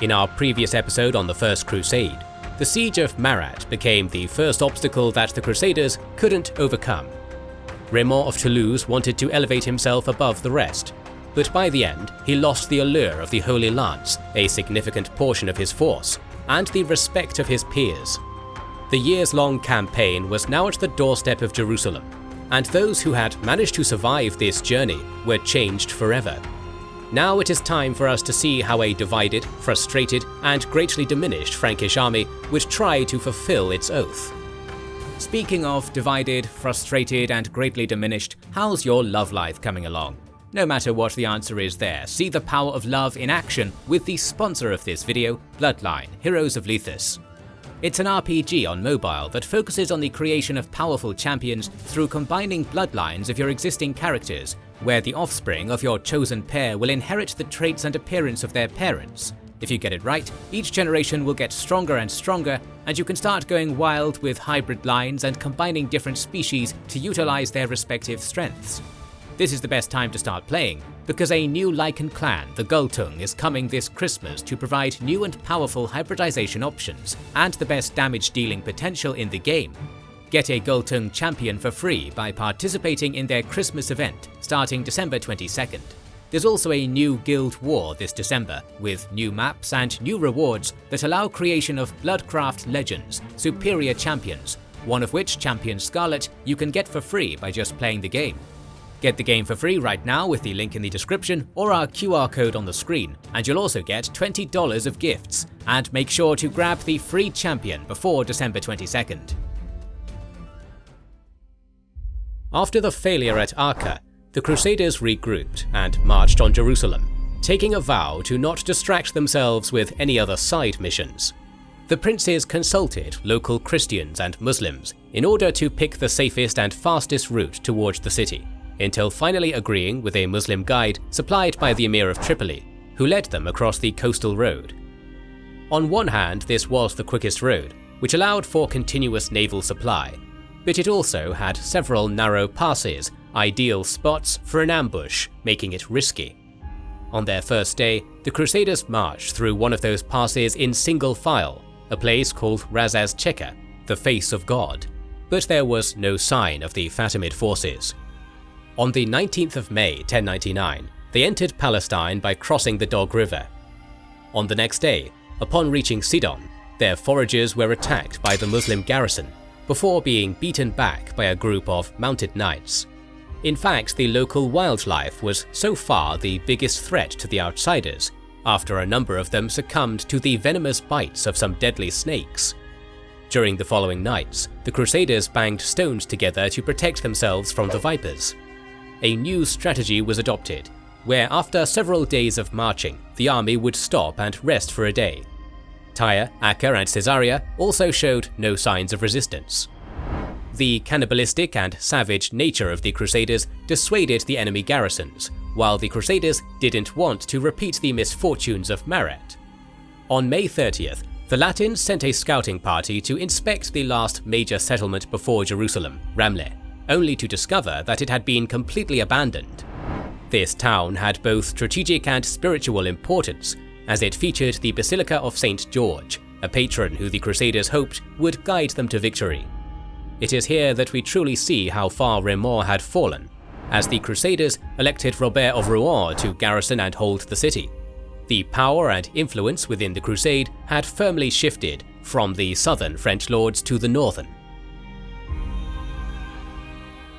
In our previous episode on the First Crusade, the siege of Marat became the first obstacle that the Crusaders couldn't overcome. Raymond of Toulouse wanted to elevate himself above the rest, but by the end he lost the allure of the Holy Lance, a significant portion of his force, and the respect of his peers. The years-long campaign was now at the doorstep of Jerusalem, and those who had managed to survive this journey were changed forever. Now it is time for us to see how a divided, frustrated, and greatly diminished Frankish army would try to fulfill its oath. Speaking of divided, frustrated, and greatly diminished, how's your love life coming along? No matter what the answer is there, see the power of love in action with the sponsor of this video, Bloodline, Heroes of Lethus. It's an RPG on mobile that focuses on the creation of powerful champions through combining bloodlines of your existing characters, where the offspring of your chosen pair will inherit the traits and appearance of their parents. If you get it right, each generation will get stronger and stronger, and you can start going wild with hybrid lines and combining different species to utilize their respective strengths. This is the best time to start playing, because a new Lycan clan, the Gultung, is coming this Christmas to provide new and powerful hybridization options and the best damage dealing potential in the game. Get a Gultung champion for free by participating in their Christmas event starting December 22nd. There's also a new guild war this December, with new maps and new rewards that allow creation of Bloodcraft Legends, superior champions, one of which, Champion Scarlet, you can get for free by just playing the game. Get the game for free right now with the link in the description or our QR code on the screen, and you'll also get $20 of gifts. And make sure to grab the free champion before December 22nd. After the failure at Acre, the Crusaders regrouped and marched on Jerusalem, taking a vow to not distract themselves with any other side missions. The princes consulted local Christians and Muslims in order to pick the safest and fastest route towards the city, until finally agreeing with a Muslim guide supplied by the Emir of Tripoli, who led them across the coastal road. On one hand, this was the quickest road, which allowed for continuous naval supply, but it also had several narrow passes, ideal spots for an ambush, making it risky. On their first day, the Crusaders marched through one of those passes in single file, a place called Ras az Cheka, the face of God, but there was no sign of the Fatimid forces. On the 19th of May 1099, they entered Palestine by crossing the Dog River. On the next day, upon reaching Sidon, their foragers were attacked by the Muslim garrison, before being beaten back by a group of mounted knights. In fact, the local wildlife was so far the biggest threat to the outsiders, after a number of them succumbed to the venomous bites of some deadly snakes. During the following nights, the Crusaders banged stones together to protect themselves from the vipers. A new strategy was adopted, where after several days of marching, the army would stop and rest for a day. Tyre, Acre, and Caesarea also showed no signs of resistance. The cannibalistic and savage nature of the Crusaders dissuaded the enemy garrisons, while the Crusaders didn't want to repeat the misfortunes of Marat. On May 30th, the Latins sent a scouting party to inspect the last major settlement before Jerusalem, Ramleh, only to discover that it had been completely abandoned. This town had both strategic and spiritual importance, as it featured the Basilica of St. George, a patron who the Crusaders hoped would guide them to victory. It is here that we truly see how far Raymond had fallen, as the Crusaders elected Robert of Rouen to garrison and hold the city. The power and influence within the Crusade had firmly shifted from the southern French lords to the northern.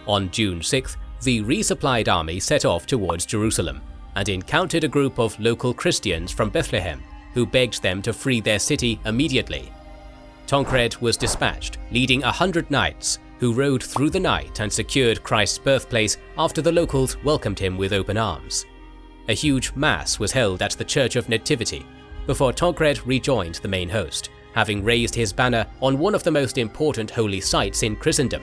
On June 6th, the resupplied army set off towards Jerusalem and encountered a group of local Christians from Bethlehem who begged them to free their city immediately. Tancred was dispatched, leading 100 knights, who rode through the night and secured Christ's birthplace after the locals welcomed him with open arms. A huge mass was held at the Church of Nativity, before Tancred rejoined the main host, having raised his banner on one of the most important holy sites in Christendom.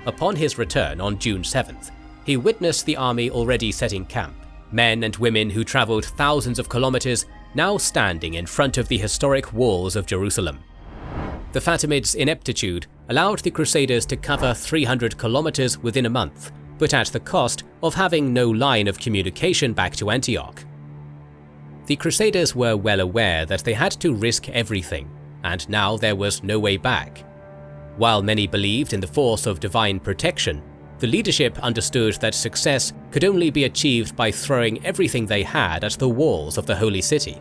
Upon his return on June 7th, he witnessed the army already setting camp, men and women who travelled thousands of kilometers now standing in front of the historic walls of Jerusalem. The Fatimids' ineptitude allowed the Crusaders to cover 300 kilometers within a month, but at the cost of having no line of communication back to Antioch. The Crusaders were well aware that they had to risk everything, and now there was no way back. While many believed in the force of divine protection, the leadership understood that success could only be achieved by throwing everything they had at the walls of the Holy City.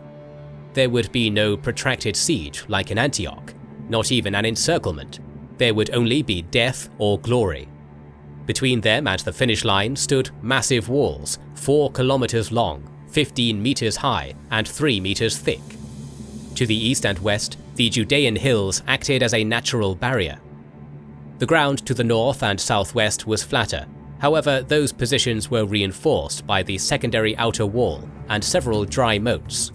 There would be no protracted siege like in Antioch, not even an encirclement. There would only be death or glory. Between them and the finish line stood massive walls, 4 kilometers long, 15 meters high, and 3 meters thick. To the east and west, the Judean hills acted as a natural barrier. The ground to the north and southwest was flatter, however those positions were reinforced by the secondary outer wall and several dry moats.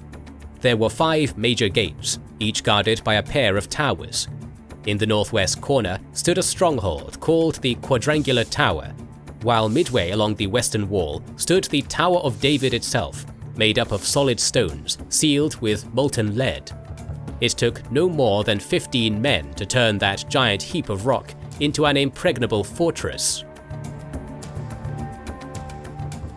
There were 5 major gates, each guarded by a pair of towers. In the northwest corner stood a stronghold called the Quadrangular Tower, while midway along the western wall stood the Tower of David itself, made up of solid stones sealed with molten lead. It took no more than 15 men to turn that giant heap of rock into an impregnable fortress.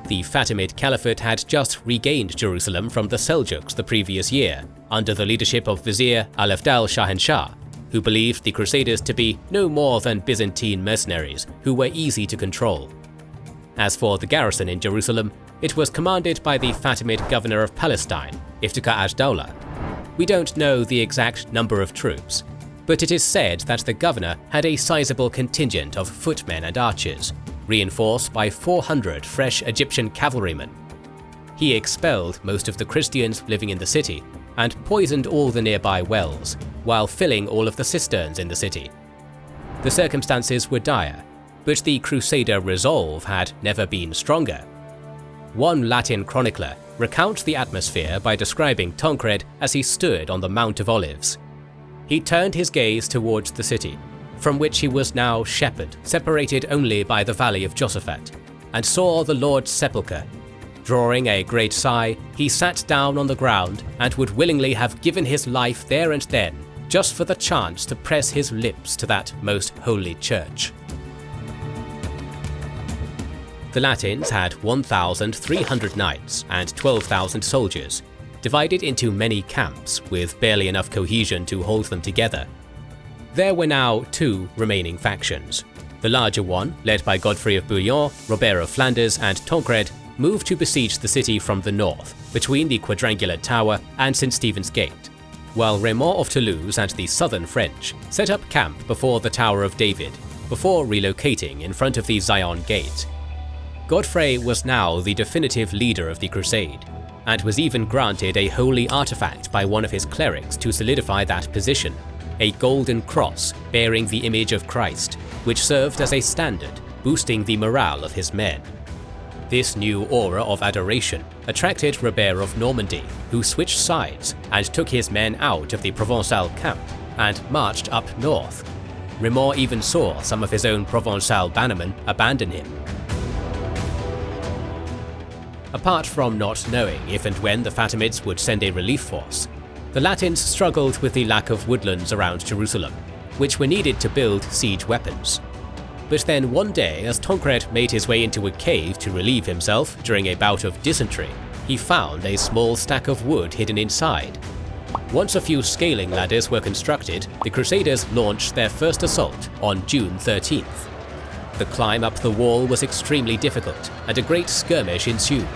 The Fatimid Caliphate had just regained Jerusalem from the Seljuks the previous year, under the leadership of Vizier Al-Afdal Shahanshah, who believed the Crusaders to be no more than Byzantine mercenaries who were easy to control. As for the garrison in Jerusalem, it was commanded by the Fatimid governor of Palestine, Iftikhar ad-Dawla. We don't know the exact number of troops, but it is said that the governor had a sizable contingent of footmen and archers, reinforced by 400 fresh Egyptian cavalrymen. He expelled most of the Christians living in the city and poisoned all the nearby wells, while filling all of the cisterns in the city. The circumstances were dire, but the Crusader resolve had never been stronger. One Latin chronicler recounts the atmosphere by describing Tancred as he stood on the Mount of Olives. He turned his gaze towards the city, from which he was now shepherd, separated only by the valley of Josaphat, and saw the Lord's sepulchre. Drawing a great sigh, he sat down on the ground and would willingly have given his life there and then, just for the chance to press his lips to that most holy church. The Latins had 1,300 knights and 12,000 soldiers, divided into many camps with barely enough cohesion to hold them together. There were now 2 remaining factions. The larger one, led by Godfrey of Bouillon, Robert of Flanders, and Tancred, moved to besiege the city from the north, between the Quadrangular Tower and St. Stephen's Gate, while Raymond of Toulouse and the southern French set up camp before the Tower of David, before relocating in front of the Zion Gate. Godfrey was now the definitive leader of the Crusade, and was even granted a holy artifact by one of his clerics to solidify that position, a golden cross bearing the image of Christ, which served as a standard, boosting the morale of his men. This new aura of adoration attracted Robert of Normandy, who switched sides and took his men out of the Provençal camp and marched up north. Raymond even saw some of his own Provençal bannermen abandon him. Apart from not knowing if and when the Fatimids would send a relief force, the Latins struggled with the lack of woodlands around Jerusalem, which were needed to build siege weapons. But then one day, as Tancred made his way into a cave to relieve himself during a bout of dysentery, he found a small stack of wood hidden inside. Once a few scaling ladders were constructed, the Crusaders launched their first assault on June 13th. The climb up the wall was extremely difficult, and a great skirmish ensued.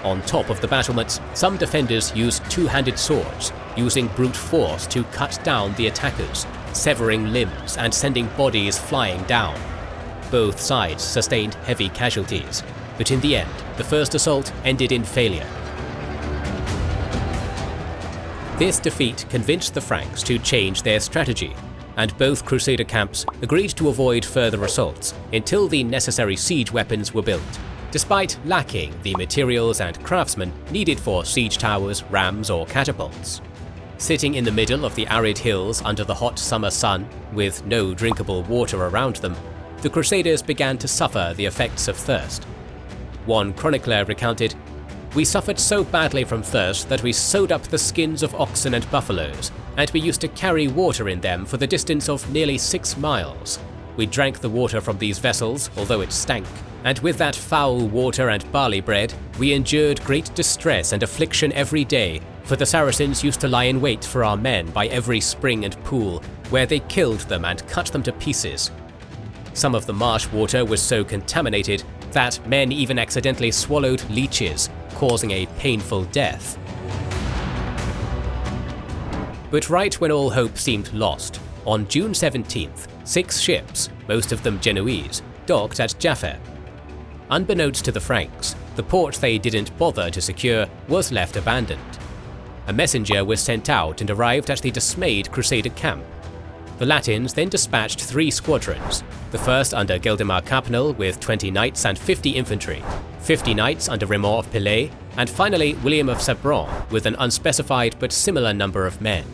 On top of the battlements, some defenders used two-handed swords, using brute force to cut down the attackers, severing limbs and sending bodies flying down. Both sides sustained heavy casualties, but in the end, the first assault ended in failure. This defeat convinced the Franks to change their strategy, and both Crusader camps agreed to avoid further assaults until the necessary siege weapons were built, despite lacking the materials and craftsmen needed for siege towers, rams, or catapults. Sitting in the middle of the arid hills under the hot summer sun, with no drinkable water around them, the Crusaders began to suffer the effects of thirst. One chronicler recounted, "We suffered so badly from thirst that we sewed up the skins of oxen and buffaloes, and we used to carry water in them for the distance of nearly 6 miles. We drank the water from these vessels, although it stank. And with that foul water and barley bread, we endured great distress and affliction every day, for the Saracens used to lie in wait for our men by every spring and pool, where they killed them and cut them to pieces. Some of the marsh water was so contaminated that men even accidentally swallowed leeches, causing a painful death. But right when all hope seemed lost, on June 17th, 6 ships, most of them Genoese, docked at Jaffa. Unbeknownst to the Franks, the port they didn't bother to secure was left abandoned. A messenger was sent out and arrived at the dismayed Crusader camp. The Latins then dispatched 3 squadrons, the first under Gildemar Capnel with 20 knights and 50 infantry, 50 knights under Raymond of Pilet, and finally William of Sabran with an unspecified but similar number of men.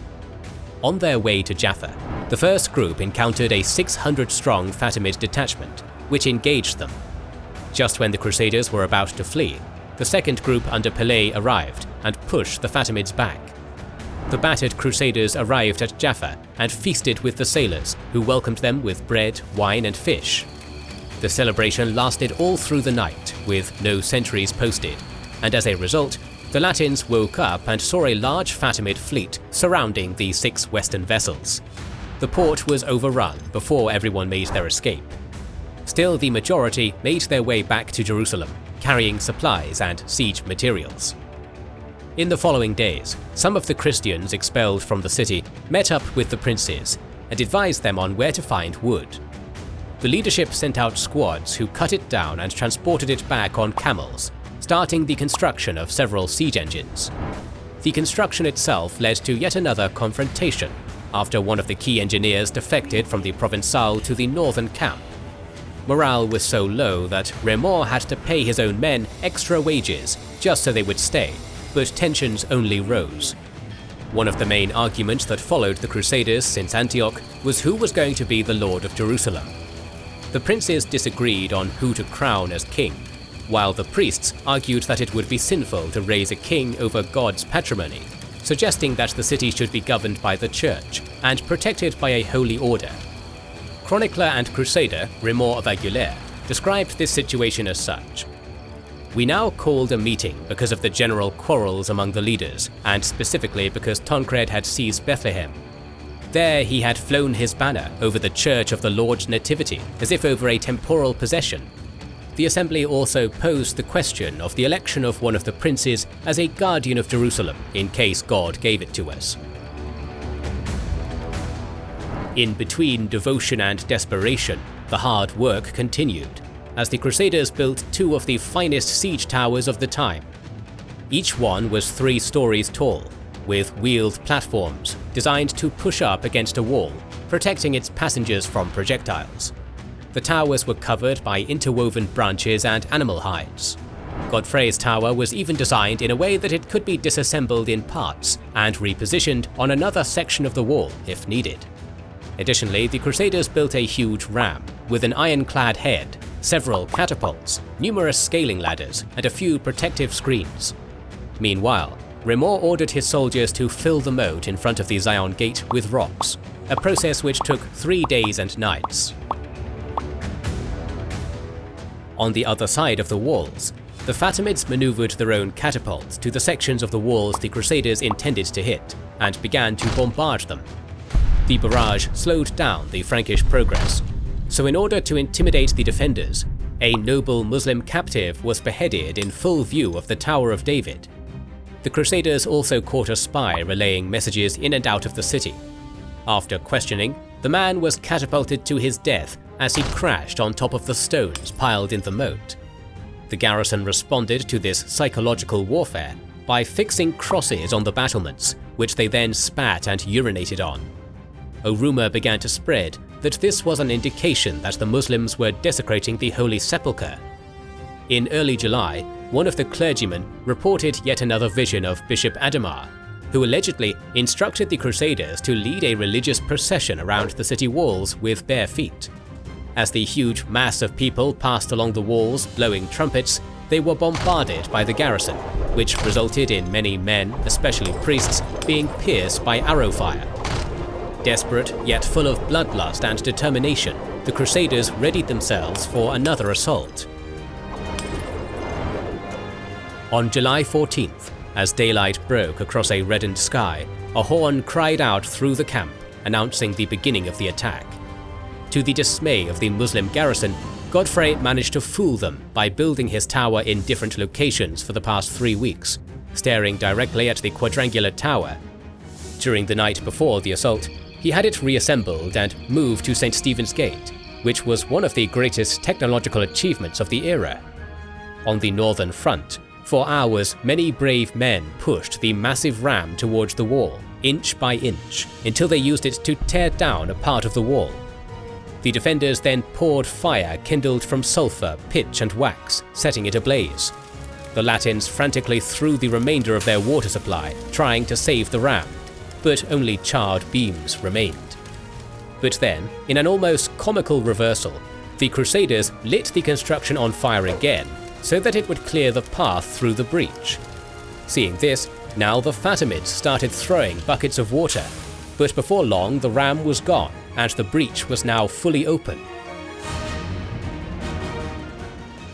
On their way to Jaffa, the first group encountered a 600-strong Fatimid detachment, which engaged them. Just when the Crusaders were about to flee, the second group under Pilet arrived and pushed the Fatimids back. The battered Crusaders arrived at Jaffa and feasted with the sailors, who welcomed them with bread, wine and fish. The celebration lasted all through the night, with no sentries posted, and as a result, the Latins woke up and saw a large Fatimid fleet surrounding the 6 western vessels. The port was overrun before everyone made their escape. Still, the majority made their way back to Jerusalem, carrying supplies and siege materials. In the following days, some of the Christians expelled from the city met up with the princes and advised them on where to find wood. The leadership sent out squads who cut it down and transported it back on camels, starting the construction of several siege engines. The construction itself led to yet another confrontation after one of the key engineers defected from the Provençal to the northern camp. Morale was so low that Raymond had to pay his own men extra wages just so they would stay, but tensions only rose. One of the main arguments that followed the Crusaders since Antioch was who was going to be the Lord of Jerusalem. The princes disagreed on who to crown as king, while the priests argued that it would be sinful to raise a king over God's patrimony, suggesting that the city should be governed by the church and protected by a holy order. Chronicler and crusader Raymond of Aguilera described this situation as such. "We now called a meeting because of the general quarrels among the leaders, and specifically because Tancred had seized Bethlehem. There he had flown his banner over the church of the Lord's Nativity, as if over a temporal possession. The assembly also posed the question of the election of one of the princes as a guardian of Jerusalem in case God gave it to us." In between devotion and desperation, the hard work continued, as the Crusaders built 2 of the finest siege towers of the time. Each one was 3 stories tall, with wheeled platforms designed to push up against a wall, protecting its passengers from projectiles. The towers were covered by interwoven branches and animal hides. Godfrey's tower was even designed in a way that it could be disassembled in parts and repositioned on another section of the wall if needed. Additionally, the Crusaders built a huge ram with an ironclad head, several catapults, numerous scaling ladders, and a few protective screens. Meanwhile, Raymond ordered his soldiers to fill the moat in front of the Zion Gate with rocks, a process which took 3 days and nights. On the other side of the walls, the Fatimids maneuvered their own catapults to the sections of the walls the Crusaders intended to hit, and began to bombard them. The barrage slowed down the Frankish progress, so in order to intimidate the defenders, a noble Muslim captive was beheaded in full view of the Tower of David. The Crusaders also caught a spy relaying messages in and out of the city. After questioning, the man was catapulted to his death as he crashed on top of the stones piled in the moat. The garrison responded to this psychological warfare by fixing crosses on the battlements, which they then spat and urinated on. A rumor began to spread that this was an indication that the Muslims were desecrating the Holy Sepulchre. In early July, one of the clergymen reported yet another vision of Bishop Adhemar, who allegedly instructed the Crusaders to lead a religious procession around the city walls with bare feet. As the huge mass of people passed along the walls blowing trumpets, they were bombarded by the garrison, which resulted in many men, especially priests, being pierced by arrow fire. Desperate, yet full of bloodlust and determination, the Crusaders readied themselves for another assault. On July 14th, as daylight broke across a reddened sky, a horn cried out through the camp, announcing the beginning of the attack. To the dismay of the Muslim garrison, Godfrey managed to fool them by building his tower in different locations for the past 3 weeks, staring directly at the quadrangular tower. During the night before the assault, he had it reassembled and moved to St. Stephen's Gate, which was one of the greatest technological achievements of the era. On the northern front, for hours many brave men pushed the massive ram towards the wall, inch by inch, until they used it to tear down a part of the wall. The defenders then poured fire kindled from sulfur, pitch and wax, setting it ablaze. The Latins frantically threw the remainder of their water supply, trying to save the ram, but only charred beams remained. But then, in an almost comical reversal, the Crusaders lit the construction on fire again, so that it would clear the path through the breach. Seeing this, now the Fatimids started throwing buckets of water, but before long the ram was gone and the breach was now fully open.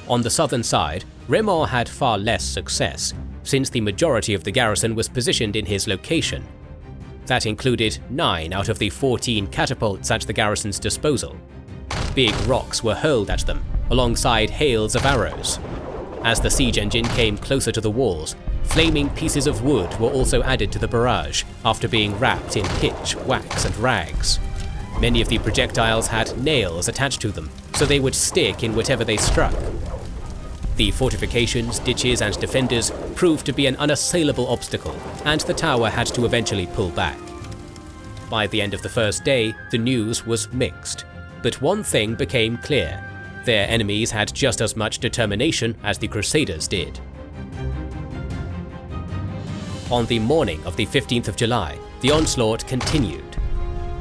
On the southern side, Raymond had far less success, since the majority of the garrison was positioned in his location. That included 9 out of the 14 catapults at the garrison's disposal. Big rocks were hurled at them, alongside hails of arrows. As the siege engine came closer to the walls, flaming pieces of wood were also added to the barrage, after being wrapped in pitch, wax and rags. Many of the projectiles had nails attached to them, so they would stick in whatever they struck. The fortifications, ditches and defenders proved to be an unassailable obstacle, and the tower had to eventually pull back. By the end of the first day, the news was mixed, but one thing became clear: their enemies had just as much determination as the Crusaders did. On the morning of the 15th of July, the onslaught continued.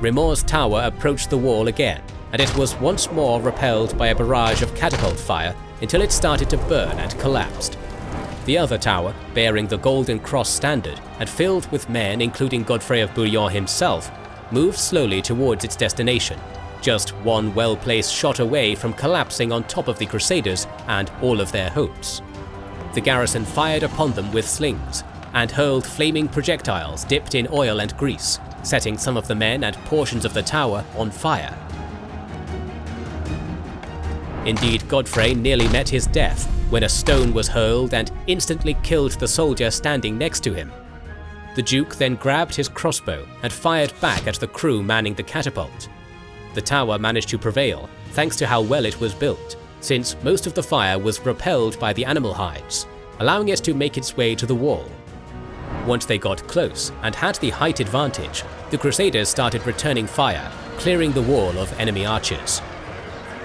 Raymond's tower approached the wall again, and it was once more repelled by a barrage of catapult fire until it started to burn and collapsed. The other tower, bearing the Golden Cross standard and filled with men including Godfrey of Bouillon himself, moved slowly towards its destination, just one well-placed shot away from collapsing on top of the Crusaders and all of their hopes. The garrison fired upon them with slings, and hurled flaming projectiles dipped in oil and grease, setting some of the men and portions of the tower on fire. Indeed, Godfrey nearly met his death when a stone was hurled and instantly killed the soldier standing next to him. The Duke then grabbed his crossbow and fired back at the crew manning the catapult. The tower managed to prevail, thanks to how well it was built, since most of the fire was repelled by the animal hides, allowing it to make its way to the wall. Once they got close and had the height advantage, the Crusaders started returning fire, clearing the wall of enemy archers.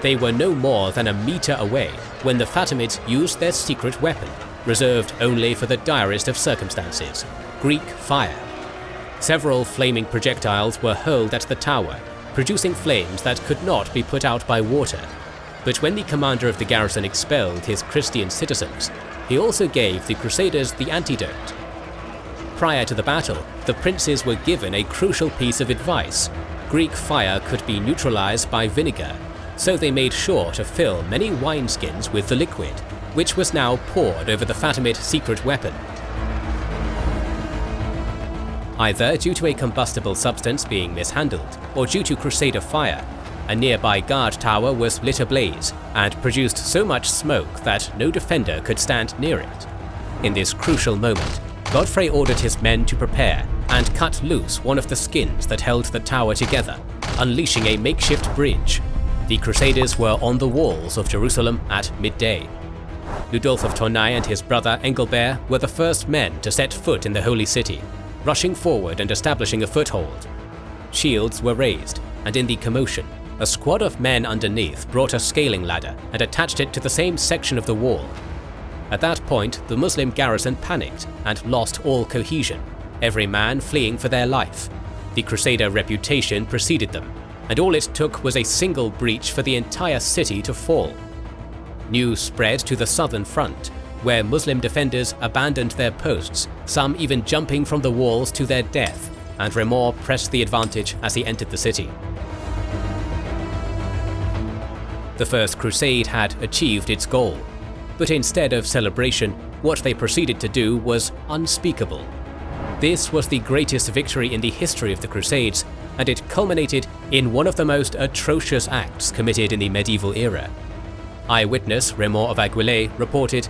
They were no more than a meter away when the Fatimids used their secret weapon, reserved only for the direst of circumstances: Greek fire. Several flaming projectiles were hurled at the tower, producing flames that could not be put out by water. But when the commander of the garrison expelled his Christian citizens, he also gave the Crusaders the antidote. Prior to the battle, the princes were given a crucial piece of advice: Greek fire could be neutralized by vinegar, so they made sure to fill many wineskins with the liquid, which was now poured over the Fatimid secret weapon. Either due to a combustible substance being mishandled, or due to Crusader fire, a nearby guard tower was lit ablaze and produced so much smoke that no defender could stand near it. In this crucial moment, Godfrey ordered his men to prepare and cut loose one of the skins that held the tower together, unleashing a makeshift bridge. The Crusaders were on the walls of Jerusalem at midday. Ludolf of Tournai and his brother Engelbert were the first men to set foot in the Holy City, rushing forward and establishing a foothold. Shields were raised, and in the commotion, a squad of men underneath brought a scaling ladder and attached it to the same section of the wall. At that point, the Muslim garrison panicked and lost all cohesion, every man fleeing for their life. The Crusader reputation preceded them, and all it took was a single breach for the entire city to fall. News spread to the southern front, where Muslim defenders abandoned their posts, some even jumping from the walls to their death, and Raymond pressed the advantage as he entered the city. The First Crusade had achieved its goal. but instead of celebration, what they proceeded to do was unspeakable. This was the greatest victory in the history of the Crusades, and it culminated in one of the most atrocious acts committed in the medieval era. Eyewitness Raymond of Aguilé reported,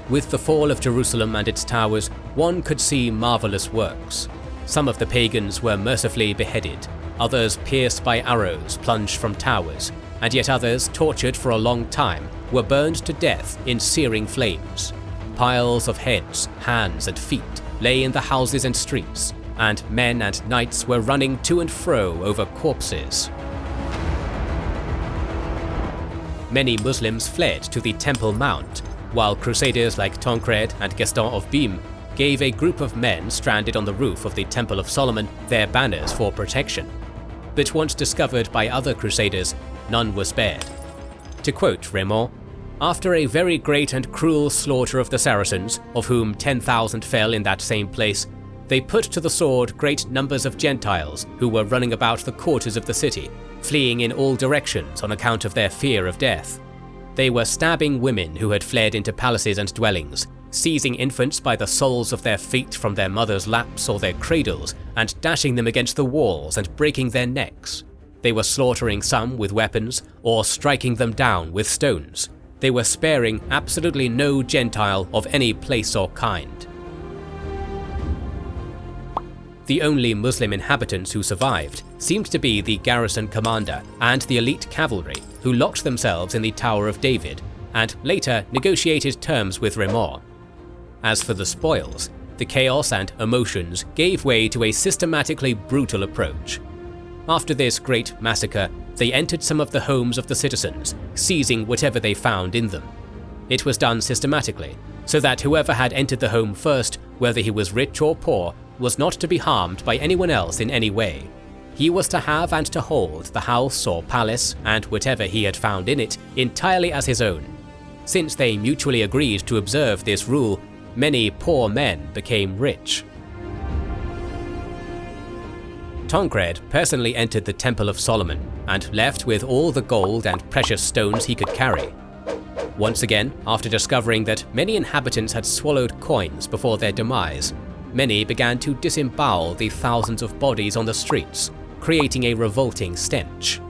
"With the fall of Jerusalem and its towers, one could see marvelous works. Some of the pagans were mercifully beheaded, others pierced by arrows plunged from towers, and yet others, tortured for a long time, were burned to death in searing flames. Piles of heads, hands and feet lay in the houses and streets, and men and knights were running to and fro over corpses." Many Muslims fled to the Temple Mount, while crusaders like Tancred and Gaston of Bîme gave a group of men stranded on the roof of the Temple of Solomon their banners for protection. But once discovered by other crusaders, none were spared. To quote Raymond, "After a very great and cruel slaughter of the Saracens, of whom 10,000 fell in that same place, they put to the sword great numbers of Gentiles who were running about the quarters of the city, fleeing in all directions on account of their fear of death. They were stabbing women who had fled into palaces and dwellings, seizing infants by the soles of their feet from their mothers' laps or their cradles, and dashing them against the walls and breaking their necks. They were slaughtering some with weapons, or striking them down with stones. They were sparing absolutely no Gentile of any place or kind." The only Muslim inhabitants who survived seemed to be the garrison commander and the elite cavalry, who locked themselves in the Tower of David, and later negotiated terms with Raymond. As for the spoils, the chaos and emotions gave way to a systematically brutal approach. After this great massacre, they entered some of the homes of the citizens, seizing whatever they found in them. It was done systematically, so that whoever had entered the home first, whether he was rich or poor, was not to be harmed by anyone else in any way. He was to have and to hold the house or palace, and whatever he had found in it, entirely as his own. Since they mutually agreed to observe this rule, many poor men became rich. Tancred personally entered the Temple of Solomon and left with all the gold and precious stones he could carry. Once again, after discovering that many inhabitants had swallowed coins before their demise, many began to disembowel the thousands of bodies on the streets, creating a revolting stench.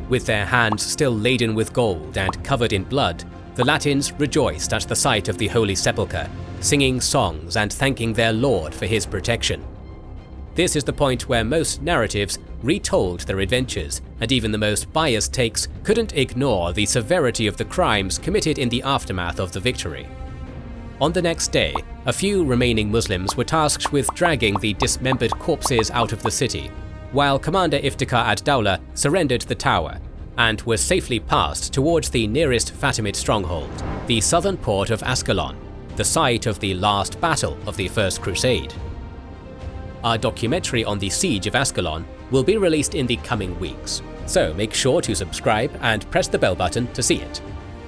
With their hands still laden with gold and covered in blood, the Latins rejoiced at the sight of the Holy Sepulchre, singing songs and thanking their Lord for his protection. This is the point where most narratives retold their adventures, and even the most biased takes couldn't ignore the severity of the crimes committed in the aftermath of the victory. On the next day, a few remaining Muslims were tasked with dragging the dismembered corpses out of the city, while Commander Iftikhar ad-Dawla surrendered the tower, and was safely passed towards the nearest Fatimid stronghold, the southern port of Ascalon, the site of the last battle of the First Crusade. Our documentary on the siege of Ascalon will be released in the coming weeks, so make sure to subscribe and press the bell button to see it.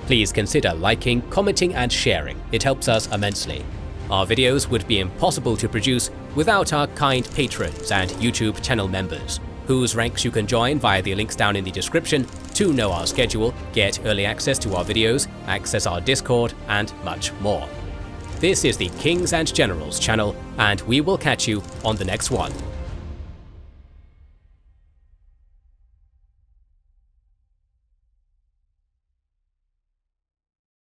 Please consider liking, commenting and sharing, it helps us immensely. Our videos would be impossible to produce without our kind patrons and YouTube channel members, whose ranks you can join via the links down in the description to know our schedule, get early access to our videos, access our Discord, and much more. This is the Kings and Generals channel, and we will catch you on the next one.